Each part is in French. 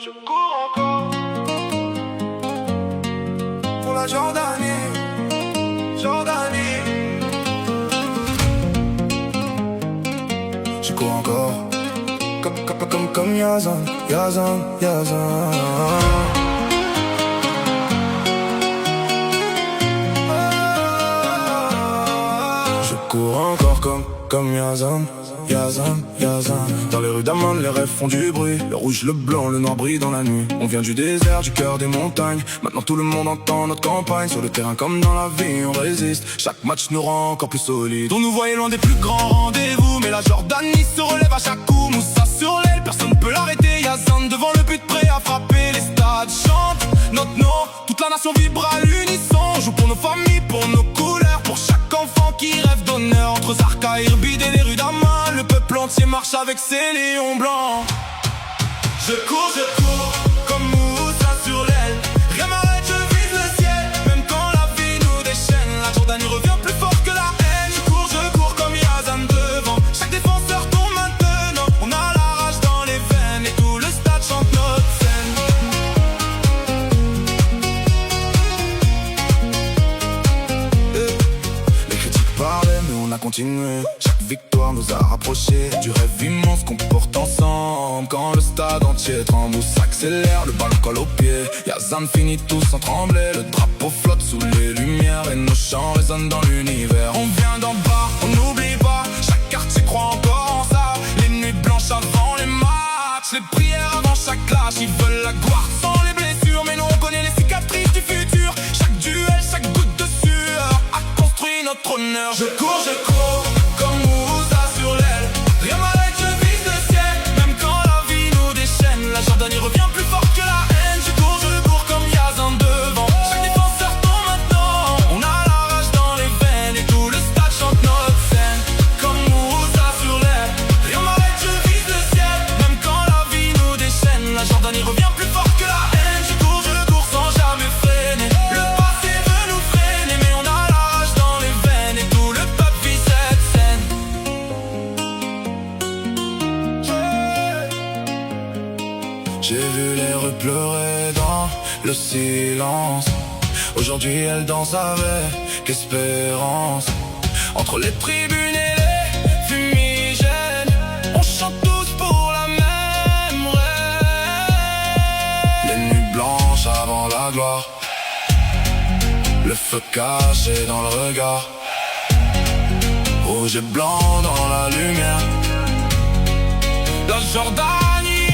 Je cours encore pour la Jordanie, Jordanie. Je cours encore comme Yazan, Yazan, Yazan. Je cours encore comme Yazan, Yazan, Yazan. Dans les rues d'Amman, les rêves font du bruit. Le rouge, le blanc, le noir brille dans la nuit. On vient du désert, du cœur des montagnes. Maintenant tout le monde entend notre campagne. Sur le terrain comme dans la vie, on résiste. Chaque match nous rend encore plus solides. On nous voyait loin des plus grands rendez-vous, mais la Jordanie se relève à chaque coup. Moussa sur l'aile, personne ne peut l'arrêter. Yazan devant le but, prêt à frapper. Les stades chantent notre nom. Toute la nation vibre à l'unisson. On joue pour nos familles, pour nos couleurs, pour chaque enfant qui rêve d'honneur. Entre Zarqa, Irbid et les rues d'Amman, le peuple entier marche avec ses lions blancs. Je cours comme Moussa sur l'aile. Rien m'arrête, je vise le ciel. Même quand la vie nous déchaîne, la Jordanie revient plus fort que la haine. Je cours comme Yazan devant. Chaque défenseur tombe maintenant. On a la rage dans les veines et tout le stade chante notre scène. Les critiques parlaient mais on a continué. Chaque victoire nous a rapprochés du rêve immense qu'on porte ensemble. Quand le stade entier tremble ou s'accélère, le ballon colle aux pieds. Yazan finit tout sans trembler. Le drapeau flotte sous les lumières et nos chants résonnent dans l'univers. On vient d'en bas, on n'oublie pas. Chaque quartier croit encore en ça. Les nuits blanches avant les matchs, les prières avant chaque clash. Ils veulent la gloire sans les blessures, mais nous on connaît les cicatrices du futur. Chaque duel, chaque goutte de sueur a construit notre honneur. Je cours comme Moussa sur l'aile. Rien m'arrête, je vise le ciel. Même quand la vie nous déchaîne, la Jordanie revient plus fort que la haine. Je cours comme Yazan devant. Chaque défenseur tombe maintenant. On a la rage dans les veines et tout le stade chante notre scène. Comme Moussa sur l'aile. Rien m'arrête, je vise le ciel. Même quand la vie nous déchaîne, la Jordanie revient plus fort que la haine. Je cours sans jamais freiner. Le passé veut nous freiner, mais on a la rage dans les veines et tout le peuple vit cette scène. J'ai vu les rues pleurer dans le silence. Aujourd'hui elles dansent avec espérance. Entre les tribunes et les fumigènes, on chante tous pour la même reine. Les nuits blanches avant la gloire, le feu caché dans le regard. Rouge et blanc dans la lumière. La Jordanie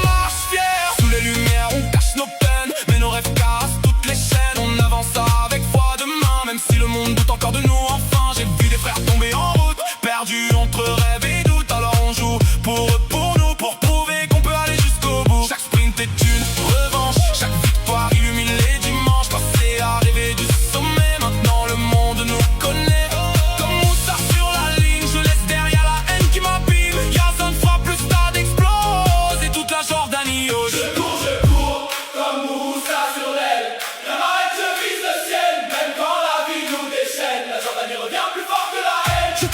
marche fière. Sous les lumières on cache nos peines, mais nos rêves cassent toutes les chaînes. On avance avec foi demain, même si le monde doute encore de nous. Enfin j'ai vu des frères tomber en route, perdus entre rêve et doute. Alors on joue pour eux, pour nous, pour prouver qu'on peut aller jusqu'au bout. Chaque sprint est une revanche, chaque victoire illumine les dimanches. Passé à rêver du sommet, maintenant le monde nous connaît. Comme Moussa sur la ligne, je laisse derrière la haine qui m'abîme. Yazan frappe, le stade explose et toute la Jordanie ose. Je cours comme Moussa sur l'aile. Rien m'arrête, je vise le ciel. Même quand la vie nous déchaîne, la Jordanie revient plus fort que la haine. Je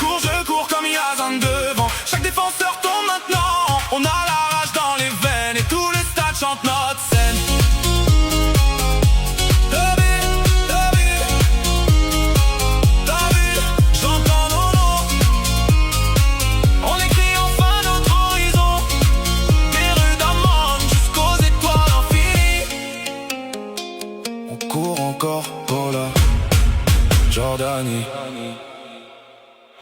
cours comme Yazan devant. Chaque défenseur tombe maintenant. On a la rage dans les veines et tout le stade chante notre scène. La ville, j'entends nos noms. On écrit enfin notre horizon. Des rues d'Amman jusqu'aux étoiles infinies. On court encore pour la Jordanie.